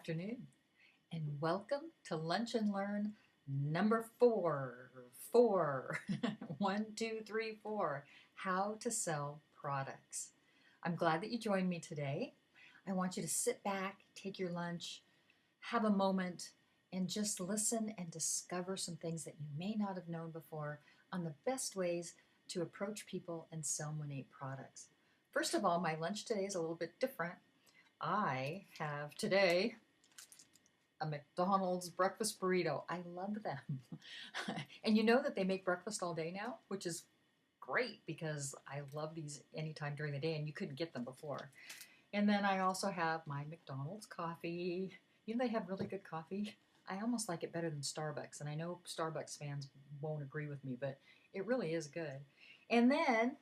afternoon, and welcome to Lunch and Learn number 4. 1, 2, 3, 4. How to sell products. I'm glad that you joined me today. I want you to sit back, take your lunch, have a moment, and just listen and discover some things that you may not have known before on the best ways to approach people and sell Monat products. First of all, my lunch today is a little bit different. I have today a McDonald's breakfast burrito. I love them. And you know that they make breakfast all day now, which is great because I love these anytime during the day and you couldn't get them before. And then I also have my McDonald's coffee. You know they have really good coffee. I almost like it better than Starbucks, and I know Starbucks fans won't agree with me, but it really is good. And then,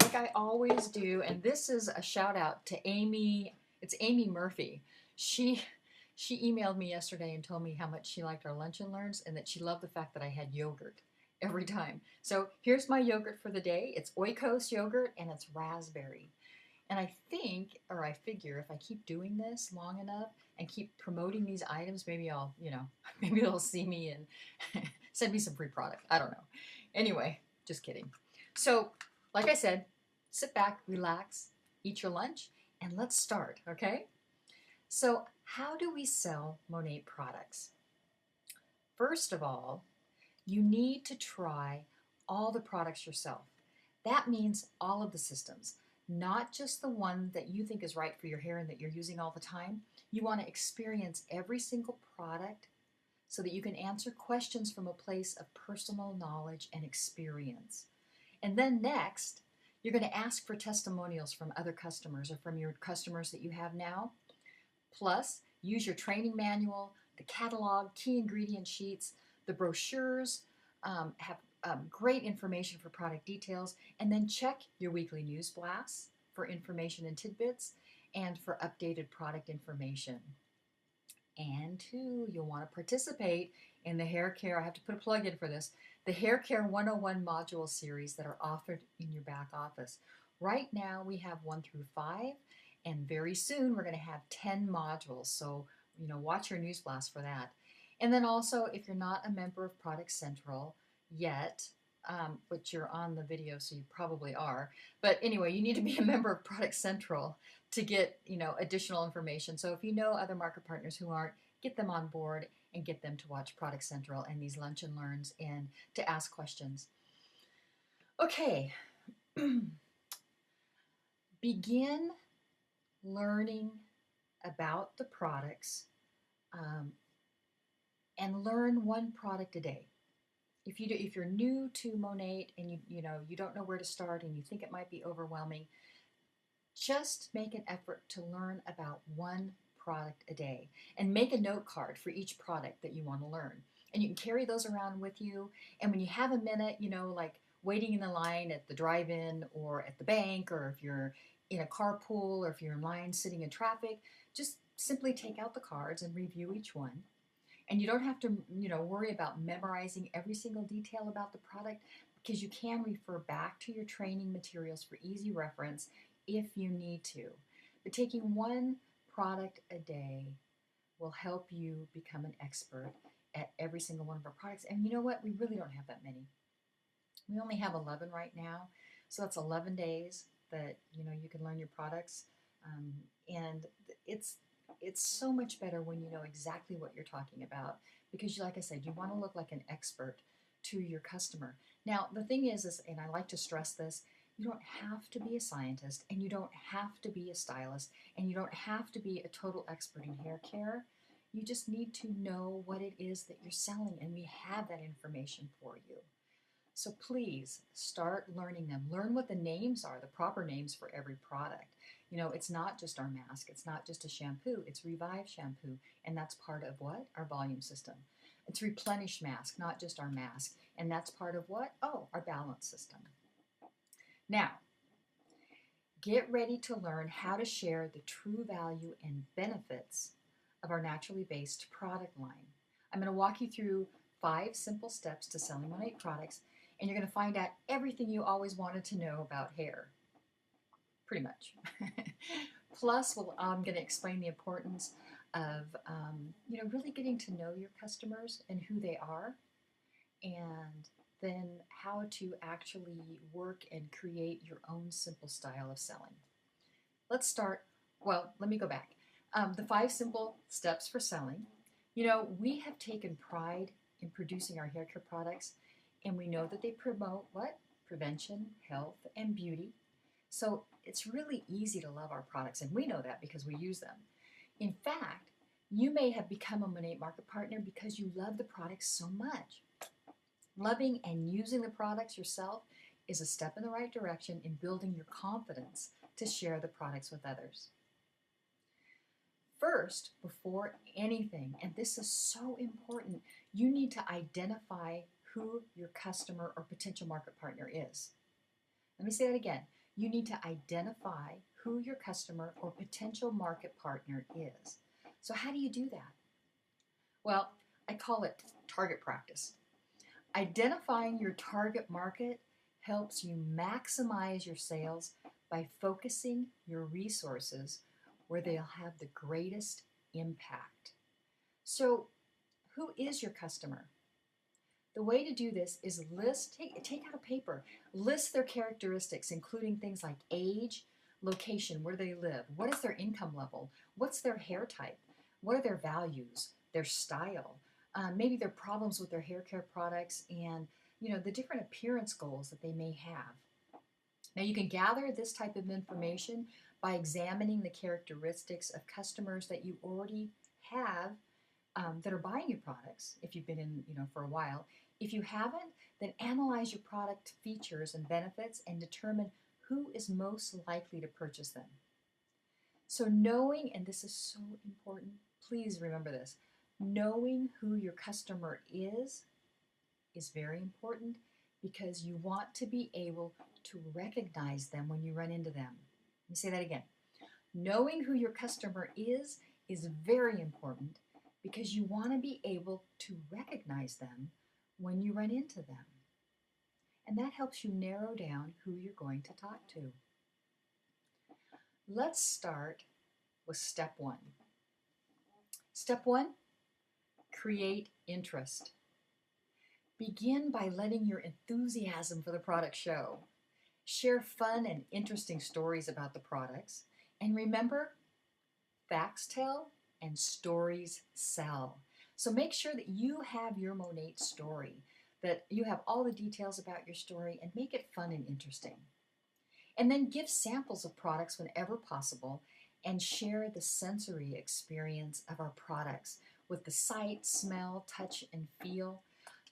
like I always do, and this is a shout out to Amy. It's Amy Murphy. She emailed me yesterday and told me how much she liked our Lunch and Learns and that she loved the fact that I had yogurt every time. So here's my yogurt for the day. It's Oikos yogurt and it's raspberry. And I think, or I figure, if I keep doing this long enough and keep promoting these items, maybe I'll, maybe they'll see me and send me some free product. I don't know. Anyway, just kidding. So, like I said, sit back, relax, eat your lunch, and let's start, okay? So, how do we sell Monat products? First of all, you need to try all the products yourself. That means all of the systems, not just the one that you think is right for your hair and that you're using all the time. You want to experience every single product so that you can answer questions from a place of personal knowledge and experience. And then next, you're going to ask for testimonials from other customers or from your customers that you have now. Plus, use your training manual, the catalog, key ingredient sheets, the brochures, have great information for product details, and then check your weekly news blasts for information and tidbits and for updated product information. And two, you'll want to participate in the hair care, I have to put a plug in for this, the Hair Care 101 module series that are offered in your back office. Right now we have 1 through 5, and very soon we're going to have 10 modules, so watch your news blast for that. And then also, if you're not a member of Product Central yet, but you're on the video, so you probably are. But anyway, you need to be a member of Product Central to get additional information. So if you know other market partners who aren't, get them on board and get them to watch Product Central and these Lunch and Learns and to ask questions. Okay, begin learning about the products and learn one product a day. If you're new to Monat and you don't know where to start and you think it might be overwhelming, just make an effort to learn about one product a day and make a note card for each product that you want to learn. And you can carry those around with you. And when you have a minute, like waiting in the line at the drive-in or at the bank, or if you're in a carpool or if you're in line sitting in traffic, just simply take out the cards and review each one. And you don't have to, worry about memorizing every single detail about the product, because you can refer back to your training materials for easy reference if you need to. But taking one product a day will help you become an expert at every single one of our products. And you know what? We really don't have that many. We only have 11 right now. So that's 11 days that, you can learn your products. And it's so much better when you know exactly what you're talking about, because like I said, you want to look like an expert to your customer. Now, the thing is, and I like to stress this, you don't have to be a scientist, and you don't have to be a stylist, and you don't have to be a total expert in hair care. You just need to know what it is that you're selling, and we have that information for you. So please start learning them. Learn what the names are, the proper names for every product. It's not just our mask. It's not just a shampoo. It's Revive shampoo. And that's part of what? Our volume system. It's Replenish mask, not just our mask. And that's part of what? Oh, our balance system. Now, get ready to learn how to share the true value and benefits of our naturally based product line. I'm going to walk you through 5 simple steps to selling Monat products, and you're going to find out everything you always wanted to know about hair. Pretty much. Plus, I'm going to explain the importance of really getting to know your customers and who they are, and then how to actually work and create your own simple style of selling. Let's start. Well, let me go back. The 5 simple steps for selling. We have taken pride in producing our hair care products, and we know that they promote what? Prevention, health, and beauty. So it's really easy to love our products, and we know that because we use them. In fact, you may have become a Monat Market Partner because you love the products so much. Loving and using the products yourself is a step in the right direction in building your confidence to share the products with others. First, before anything, and this is so important, you need to identify who your customer or potential market partner is. Let me say that again. You need to identify who your customer or potential market partner is. So how do you do that? Well, I call it target practice. Identifying your target market helps you maximize your sales by focusing your resources where they'll have the greatest impact. So, who is your customer? The way to do this is take out a paper, list their characteristics, including things like age, location, where they live, what is their income level, what's their hair type, what are their values, their style, maybe their problems with their hair care products, and the different appearance goals that they may have. Now you can gather this type of information by examining the characteristics of customers that you already have that are buying your products, if you've been in for a while. If you haven't, then analyze your product features and benefits and determine who is most likely to purchase them. So knowing, and this is so important, please remember this, knowing who your customer is very important because you want to be able to recognize them when you run into them. Let me say that again. Knowing who your customer is very important because you want to be able to recognize them when you run into them. And that helps you narrow down who you're going to talk to. Let's start with step 1. Step 1, create interest. Begin by letting your enthusiasm for the product show. Share fun and interesting stories about the products. And remember, facts tell and stories sell. So make sure that you have your Monat story, that you have all the details about your story, and make it fun and interesting. And then give samples of products whenever possible and share the sensory experience of our products with the sight, smell, touch, and feel.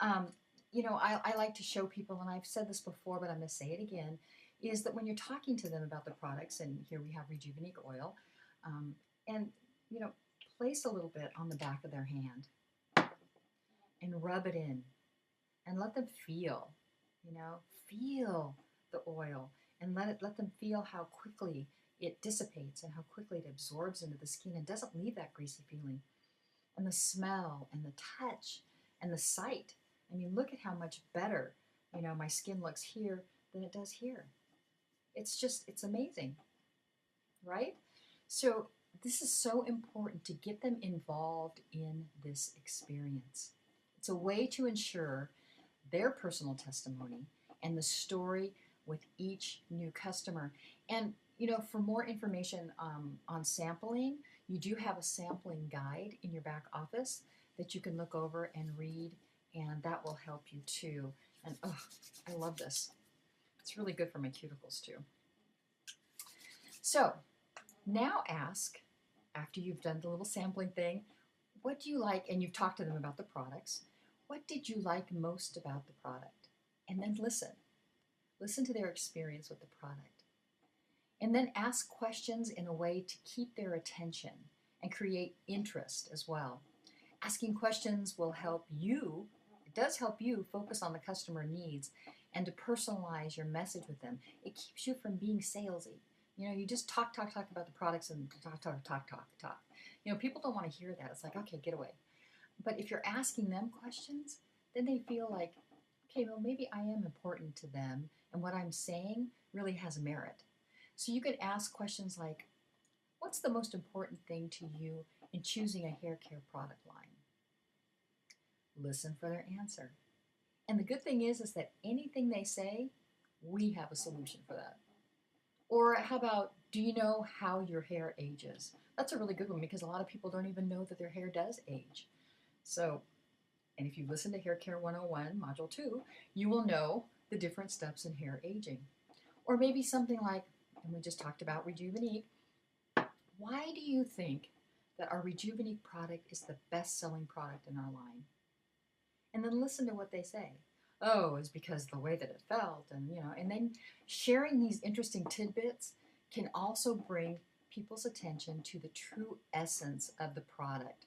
I like to show people, and I've said this before, but I'm going to say it again, is that when you're talking to them about the products, and here we have Rejuvenate Oil, and place a little bit on the back of their hand and rub it in and let them feel the oil, and let them feel how quickly it dissipates and how quickly it absorbs into the skin and doesn't leave that greasy feeling. And the smell and the touch and the sight. I mean, look at how much better, my skin looks here than it does here. It's amazing, right? So this is so important to get them involved in this experience. It's a way to ensure their personal testimony and the story with each new customer. And, for more information on sampling, you do have a sampling guide in your back office that you can look over and read, and that will help you too. And I love this. It's really good for my cuticles too. So now ask, after you've done the little sampling thing, what do you like? And you've talked to them about the products. What did you like most about the product? And then listen. Listen to their experience with the product. And then ask questions in a way to keep their attention and create interest as well. Asking questions will help you, it does help you focus on the customer needs and to personalize your message with them. It keeps you from being salesy. You just talk about the products and talk. People don't want to hear that. It's like, okay, get away. But if you're asking them questions, then they feel like, okay, well, maybe I am important to them and what I'm saying really has merit. So you could ask questions like, what's the most important thing to you in choosing a hair care product line? Listen for their answer. And the good thing is that anything they say, we have a solution for that. Or how about, do you know how your hair ages? That's a really good one because a lot of people don't even know that their hair does age. So, and if you listen to Hair Care 101, Module 2, you will know the different steps in hair aging. Or maybe something like, and we just talked about Rejuvenique. Why do you think that our Rejuvenique product is the best-selling product in our line? And then listen to what they say. Oh, it's because the way that it felt, and and then sharing these interesting tidbits can also bring people's attention to the true essence of the product.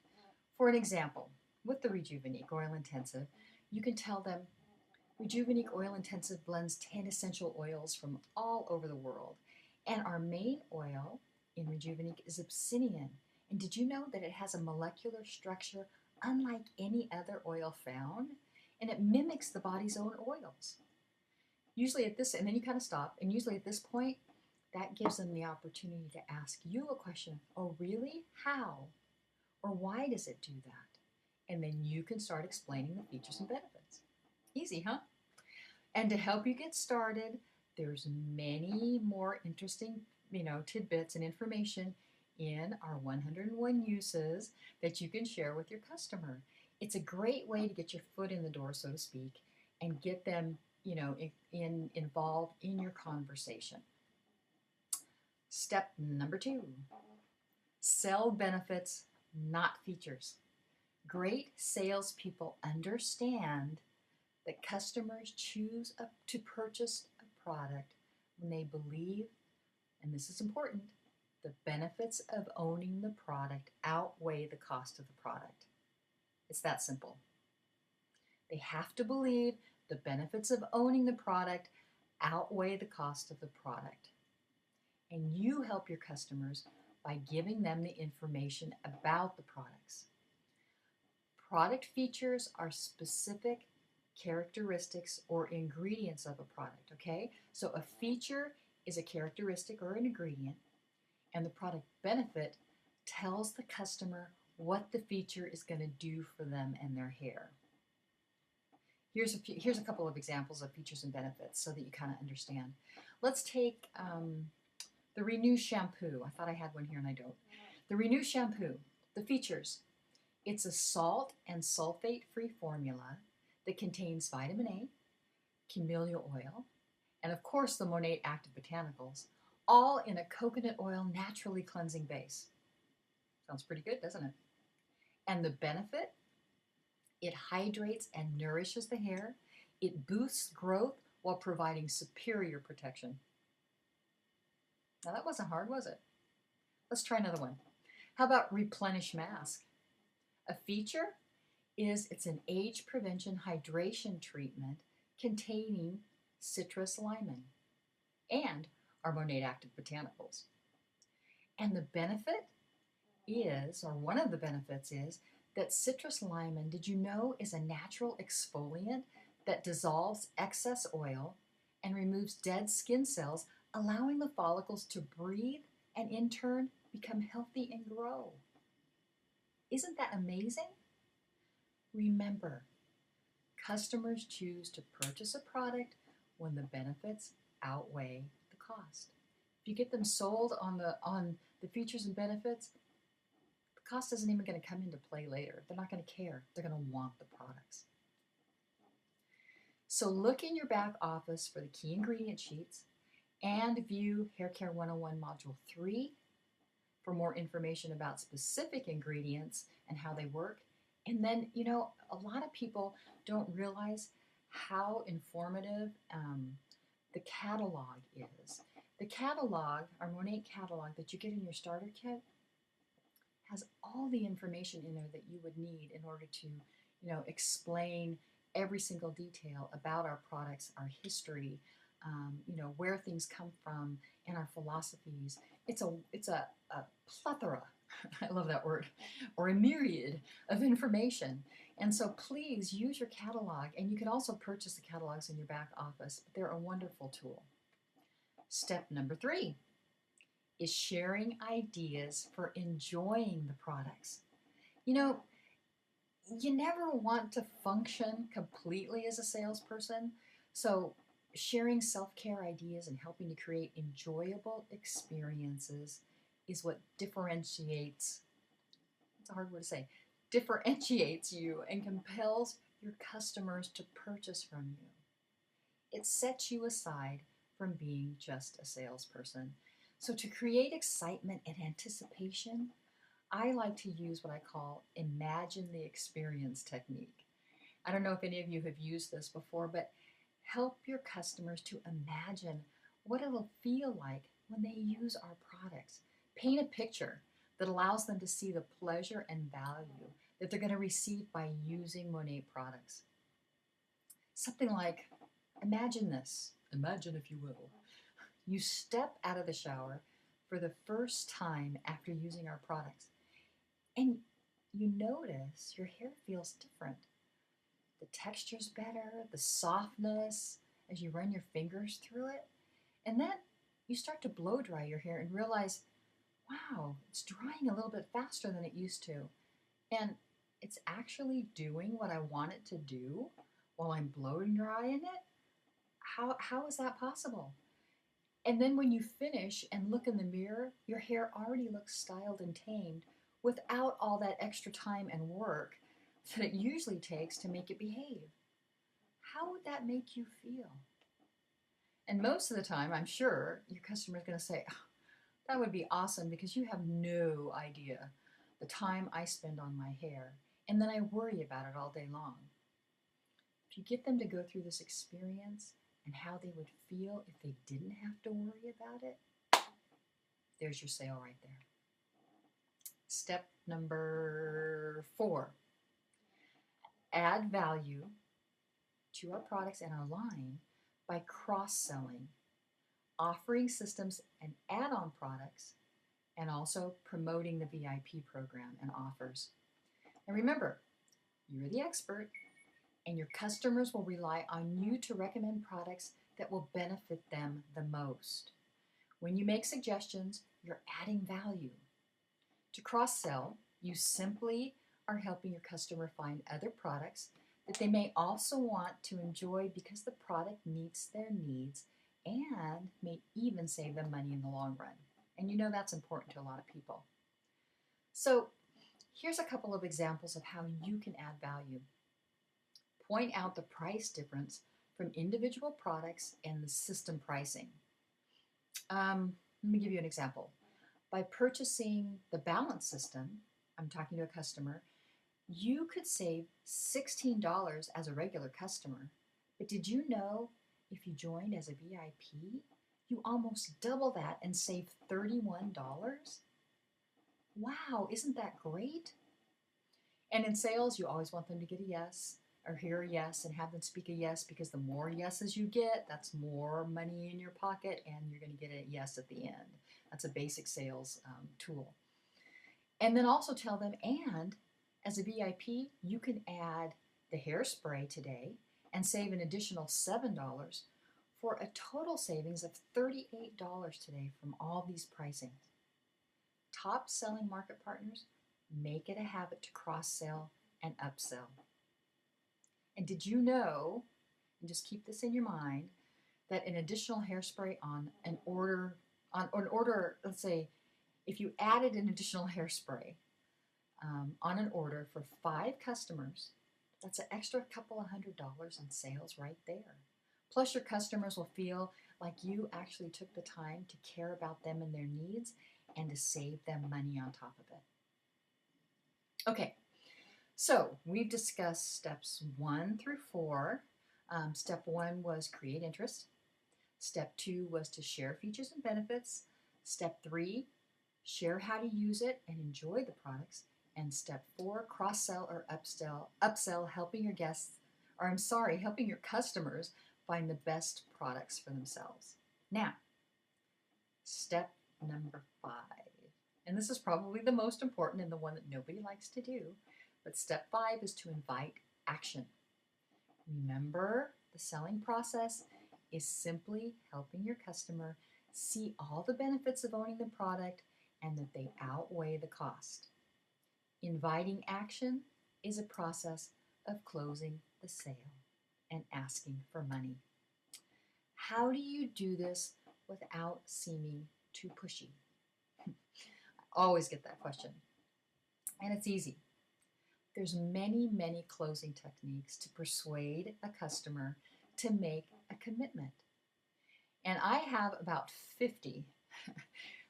For an example, with the Rejuvenique Oil Intensive, you can tell them Rejuvenique Oil Intensive blends 10 essential oils from all over the world. And our main oil in Rejuvenique is Abyssinian. And did you know that it has a molecular structure unlike any other oil found? And it mimics the body's own oils. Usually at this, and then you kind of stop, and usually at this point, that gives them the opportunity to ask you a question. Oh, really? How? Or why does it do that? And then you can start explaining the features and benefits. Easy, huh? And to help you get started, there's many more interesting, tidbits and information in our 101 uses that you can share with your customer. It's a great way to get your foot in the door, so to speak, and get them, involved in your conversation. Step number 2, sell benefits, not features. Great salespeople understand that customers choose to purchase a product when they believe, and this is important, the benefits of owning the product outweigh the cost of the product. It's that simple. They have to believe the benefits of owning the product outweigh the cost of the product. And you help your customers by giving them the information about the products. Product features are specific characteristics or ingredients of a product, okay? So a feature is a characteristic or an ingredient, and the product benefit tells the customer what the feature is going to do for them and their hair. Here's a couple of examples of features and benefits so that you kind of understand. Let's take the Renew shampoo. I thought I had one here and I don't. The Renew shampoo, the features. It's a salt and sulfate-free formula that contains vitamin A, camellia oil, and of course the Monat active botanicals, all in a coconut oil naturally cleansing base. Sounds pretty good, doesn't it? And the benefit? It hydrates and nourishes the hair. It boosts growth while providing superior protection. Now that wasn't hard, was it? Let's try another one. How about Replenish Mask? A feature is it's an age prevention hydration treatment containing citrus limen and our Monat active botanicals. And the benefit is, or one of the benefits is, that citrus limen, did you know, is a natural exfoliant that dissolves excess oil and removes dead skin cells, allowing the follicles to breathe and in turn become healthy and grow. Isn't that amazing? Remember, customers choose to purchase a product when the benefits outweigh the cost. If you get them sold on the features and benefits, the cost isn't even going to come into play later. They're not going to care. They're going to want the products. So look in your back office for the key ingredient sheets and view Hair Care 101 Module 3 for more information about specific ingredients and how they work. And then, a lot of people don't realize how informative the catalog is. The catalog, our Monat catalog that you get in your starter kit, has all the information in there that you would need in order to, explain every single detail about our products, our history, where things come from, and our philosophies. It's a plethora, I love that word, or a myriad of information. And so please use your catalog, and you can also purchase the catalogs in your back office, but they're a wonderful tool. Step number 3, is sharing ideas for enjoying the products. You know, you never want to function completely as a salesperson, so sharing self-care ideas and helping to create enjoyable experiences is what differentiates, it's a hard word to say, differentiates you and compels your customers to purchase from you. It sets you aside from being just a salesperson. So to create excitement and anticipation, I like to use what I call imagine the experience technique. I don't know if any of you have used this before, but help your customers to imagine what it'll feel like when they use our products. Paint a picture that allows them to see the pleasure and value that they're going to receive by using Monat products. Something like, imagine this, imagine if you will. You step out of the shower for the first time after using our products, and you notice your hair feels different. The texture's better, the softness as you run your fingers through it. And then you start to blow dry your hair and realize, wow, it's drying a little bit faster than it used to. And it's actually doing what I want it to do while I'm blowing drying it. How is that possible? And then when you finish and look in the mirror, your hair already looks styled and tamed without all that extra time and work that it usually takes to make it behave. How would that make you feel? And most of the time, I'm sure your customer is going to say, oh, that would be awesome because you have no idea the time I spend on my hair, and then I worry about it all day long. If you get them to go through this experience and how they would feel if they didn't have to worry about it, there's your sale right there. Step number 4, add value to our products and our line by cross-selling, offering systems and add-on products, and also promoting the VIP program and offers. And remember, you're the expert, and your customers will rely on you to recommend products that will benefit them the most. When you make suggestions, you're adding value. To cross-sell, you simply are helping your customer find other products that they may also want to enjoy because the product meets their needs and may even save them money in the long run. And you know that's important to a lot of people. So here's a couple of examples of how you can add value. Point out the price difference from individual products and the system pricing. Let me give you an example. By purchasing the balance system, I'm talking to a customer, you could save $16 as a regular customer. But did you know if you joined as a VIP, you almost double that and save $31? Wow, isn't that great? And in sales, you always want them to get a yes or hear a yes and have them speak a yes, because the more yeses you get, that's more money in your pocket and you're going to get a yes at the end. That's a basic sales tool. And then also tell them, and as a VIP, you can add the hairspray today and save an additional $7 for a total savings of $38 today from all these pricings. Top selling market partners, make it a habit to cross-sell and upsell. And did you know, and just keep this in your mind, that an additional hairspray on an order, let's say, if you added an additional hairspray on an order for 5 customers, that's an extra couple of $100 in sales right there. Plus your customers will feel like you actually took the time to care about them and their needs and to save them money on top of it. Okay, so we've discussed steps 1 through 4. Step 1 was create interest. Step 2 was to share features and benefits. Step 3, share how to use it and enjoy the products. And step 4, cross-sell or upsell, helping your customers find the best products for themselves. Now, step number 5. And this is probably the most important and the one that nobody likes to do. But step 5 is to invite action. Remember, the selling process is simply helping your customer see all the benefits of owning the product and that they outweigh the cost. Inviting action is a process of closing the sale and asking for money. How do you do this without seeming too pushy? I always get that question. And it's easy. There's many closing techniques to persuade a customer to make a commitment. And I have about 50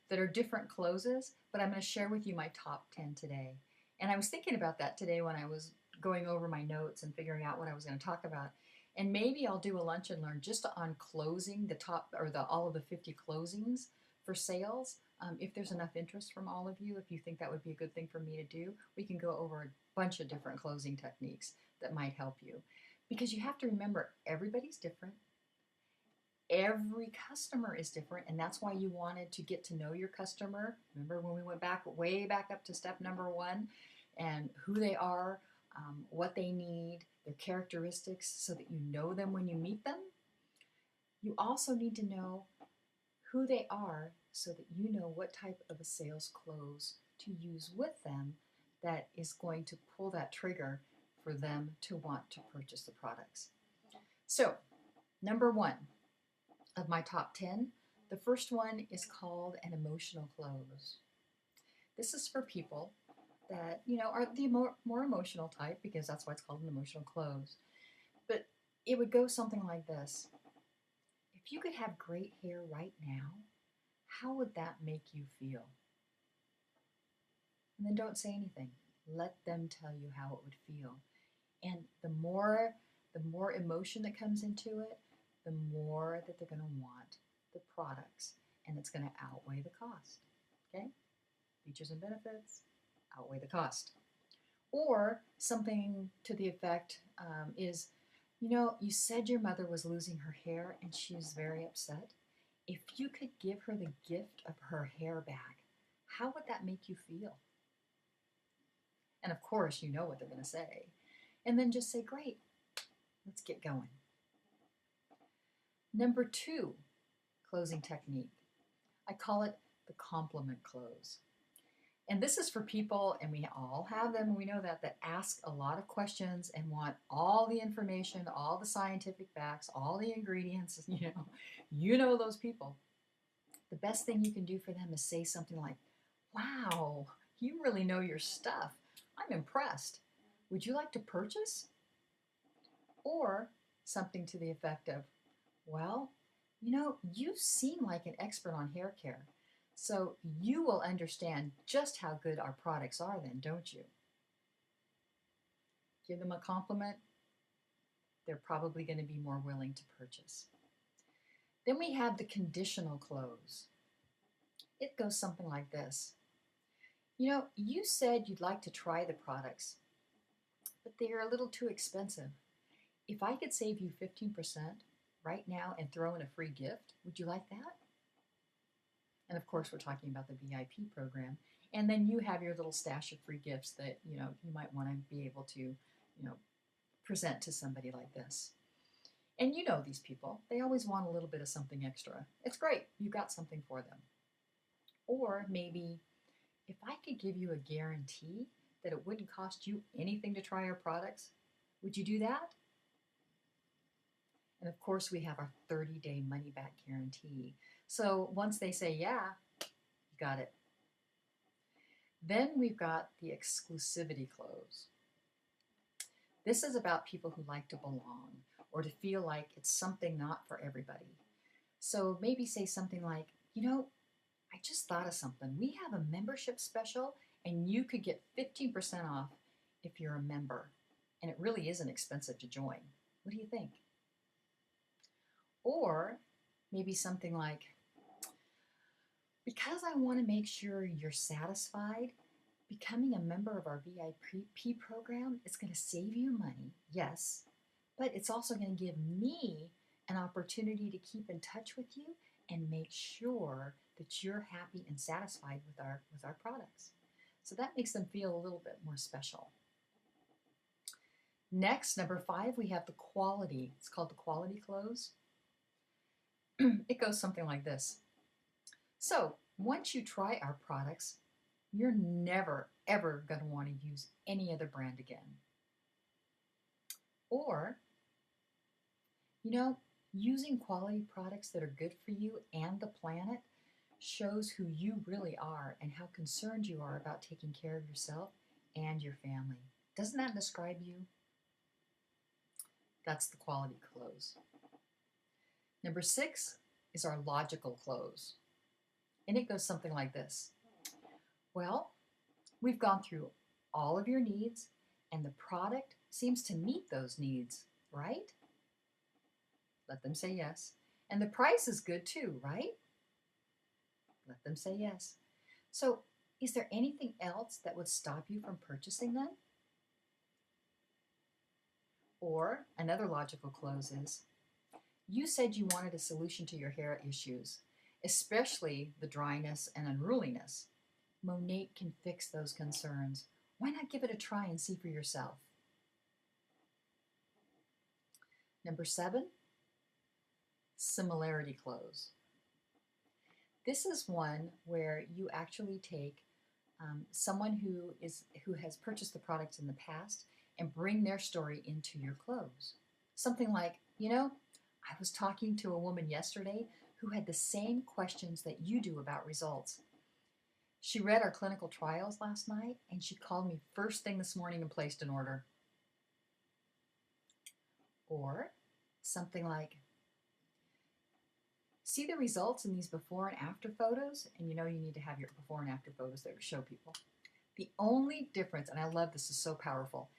that are different closes, but I'm going to share with you my top 10 today. And I was thinking about that today when I was going over my notes and figuring out what I was going to talk about. And maybe I'll do a lunch and learn just on closing the top or all of the 50 closings for sales. If there's enough interest from all of you, if you think that would be a good thing for me to do, we can go over a bunch of different closing techniques that might help you. Because you have to remember, everybody's different. Every customer is different, and that's why you wanted to get to know your customer. Remember when we went way back up to step number 1, and who they are, what they need, their characteristics, so that you know them when you meet them. You also need to know who they are so that you know what type of a sales close to use with them that is going to pull that trigger for them to want to purchase the products. So, number 1 of my top 10, the first one is called an emotional close. This is for people that, are the more emotional type, because that's why it's called an emotional close. But it would go something like this. If you could have great hair right now, how would that make you feel? And then don't say anything. Let them tell you how it would feel. And the more emotion that comes into it, the more that they're going to want the products, and it's going to outweigh the cost. Okay? Features and benefits outweigh the cost. Or something to the effect is, you said your mother was losing her hair and she was very upset. If you could give her the gift of her hair back, how would that make you feel? And of course, you know what they're going to say. And then just say, great, let's get going. Number 2 closing technique. I call it the compliment close. And this is for people, and we all have them, we know that ask a lot of questions and want all the information, all the scientific facts, all the ingredients, you know those people. The best thing you can do for them is say something like, wow, you really know your stuff. I'm impressed. Would you like to purchase? Or something to the effect of, well, you seem like an expert on hair care, so you will understand just how good our products are then, don't you? Give them a compliment. They're probably going to be more willing to purchase. Then we have the conditional close. It goes something like this. You said you'd like to try the products, but they're a little too expensive. If I could save you 15% right now and throw in a free gift, would you like that? And of course, we're talking about the VIP program. And then you have your little stash of free gifts that, you might want to be able to, present to somebody like this. And you know these people, they always want a little bit of something extra. It's great, you got something for them. Or maybe, if I could give you a guarantee that it wouldn't cost you anything to try our products, would you do that? And of course, we have our 30-day money-back guarantee. So once they say, yeah, you got it. Then we've got the exclusivity close. This is about people who like to belong or to feel like it's something not for everybody. So maybe say something like, I just thought of something. We have a membership special, and you could get 15% off if you're a member. And it really isn't expensive to join. What do you think? Or maybe something like, because I want to make sure you're satisfied, becoming a member of our VIP program is going to save you money, yes, but it's also going to give me an opportunity to keep in touch with you and make sure that you're happy and satisfied with our products. So that makes them feel a little bit more special. Next, number 5, we have the quality. It's called the quality close. It goes something like this. So once you try our products, you're never, ever going to want to use any other brand again. Or, using quality products that are good for you and the planet shows who you really are and how concerned you are about taking care of yourself and your family. Doesn't that describe you? That's the quality close. Number 6 is our logical close. And it goes something like this. Well, we've gone through all of your needs and the product seems to meet those needs, right? Let them say yes. And the price is good too, right? Let them say yes. So, is there anything else that would stop you from purchasing them? Or another logical close is, you said you wanted a solution to your hair issues, especially the dryness and unruliness. Monat can fix those concerns. Why not give it a try and see for yourself? Number 7, similarity close. This is one where you actually take someone who has purchased the products in the past and bring their story into your close. Something like, I was talking to a woman yesterday who had the same questions that you do about results. She read our clinical trials last night and she called me first thing this morning and placed an order. Or something like, see the results in these before and after photos, and you need to have your before and after photos there to show people. The only difference, and I love this, is so powerful,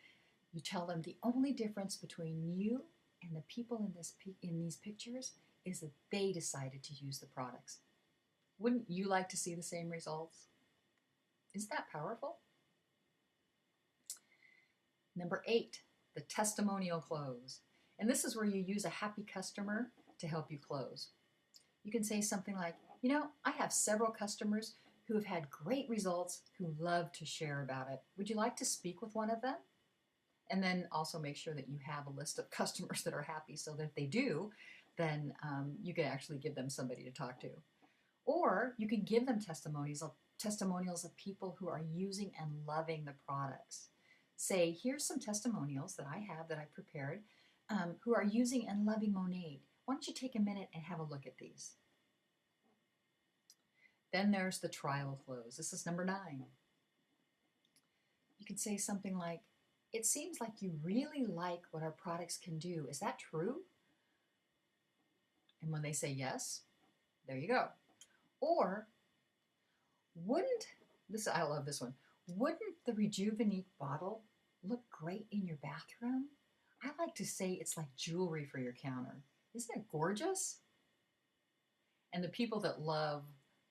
you tell them the only difference between you and the people in these pictures is that they decided to use the products. Wouldn't you like to see the same results? Isn't that powerful? Number 8, the testimonial close. And this is where you use a happy customer to help you close. You can say something like, I have several customers who have had great results who love to share about it. Would you like to speak with one of them? And then also make sure that you have a list of customers that are happy so that if they do, then you can actually give them somebody to talk to. Or you can give them testimonials of people who are using and loving the products. Say, here's some testimonials that I have that I prepared who are using and loving Monat. Why don't you take a minute and have a look at these? Then there's the trial close. This is number 9. You can say something like, it seems like you really like what our products can do. Is that true? And when they say yes, there you go. Or, I love this one, wouldn't the Rejuvenate bottle look great in your bathroom? I like to say it's like jewelry for your counter. Isn't it gorgeous? And the people that love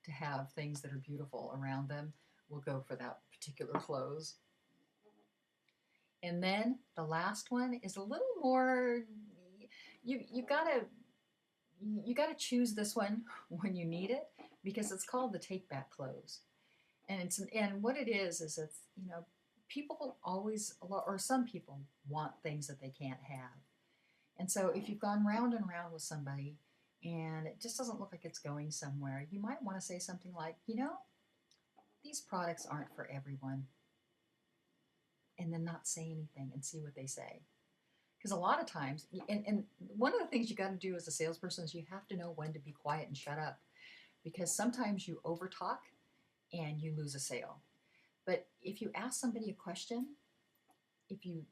to have things that are beautiful around them will go for that particular close. And then the last one is a little more, you gotta choose this one when you need it, because it's called the take back close. And what it is it's, people always, or some people want things that they can't have. And so if you've gone round and round with somebody and it just doesn't look like it's going somewhere, you might want to say something like, these products aren't for everyone. And then not say anything and see what they say. Because a lot of times, and one of the things you got to do as a salesperson is you have to know when to be quiet and shut up. Because sometimes you overtalk and you lose a sale. But if you ask somebody a question, if you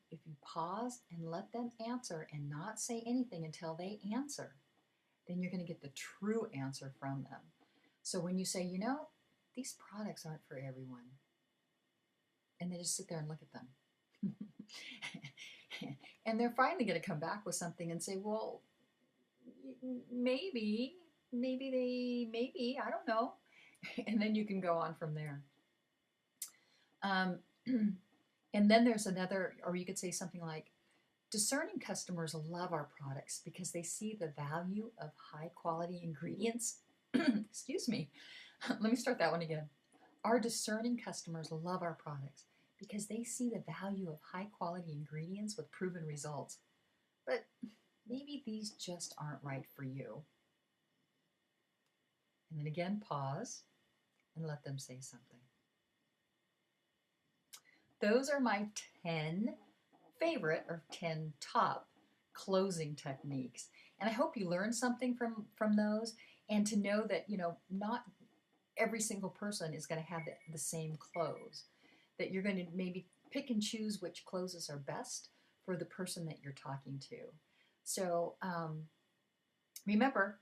pause and let them answer and not say anything until they answer, then you're going to get the true answer from them. So when you say, these products aren't for everyone, and they just sit there and look at them. And they're finally going to come back with something and say, well, maybe, I don't know. And then you can go on from there. And then there's another, or you could say something like, discerning customers love our products because they see the value of high quality ingredients. Excuse me. Let me start that one again. Our discerning customers love our products because they see the value of high quality ingredients with proven results. But maybe these just aren't right for you. And then again, pause and let them say something. Those are my 10 favorite or 10 top closing techniques. And I hope you learned something from those, and to know that, not every single person is going to have the same close, that you're going to maybe pick and choose which closes are best for the person that you're talking to. So remember,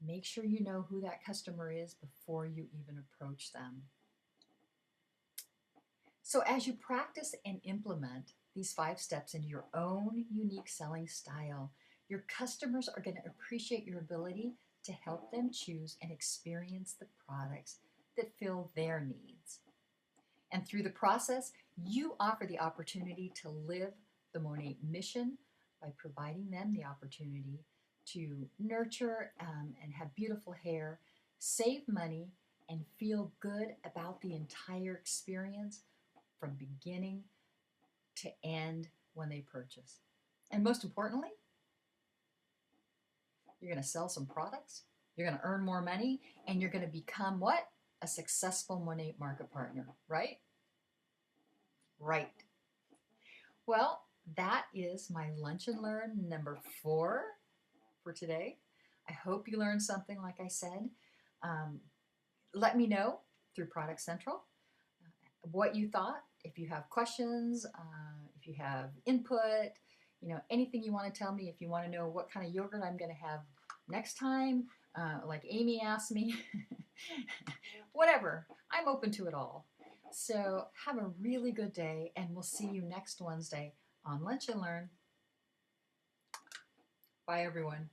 make sure you know who that customer is before you even approach them. So as you practice and implement these 5 steps into your own unique selling style, your customers are going to appreciate your ability to help them choose and experience the products that fill their needs. And through the process, you offer the opportunity to live the Monat mission by providing them the opportunity to nurture and have beautiful hair, save money, and feel good about the entire experience from beginning to end when they purchase. And most importantly, you're going to sell some products, you're going to earn more money, and you're going to become what? A successful Monat market partner, right? Right. Well, that is my Lunch and Learn number 4 for today. I hope you learned something, like I said. Let me know through Product Central what you thought. If you have questions, if you have input, anything you want to tell me, if you want to know what kind of yogurt I'm going to have next time, like Amy asked me, whatever, I'm open to it all. So have a really good day, and we'll see you next Wednesday on Lunch and Learn. Bye, everyone.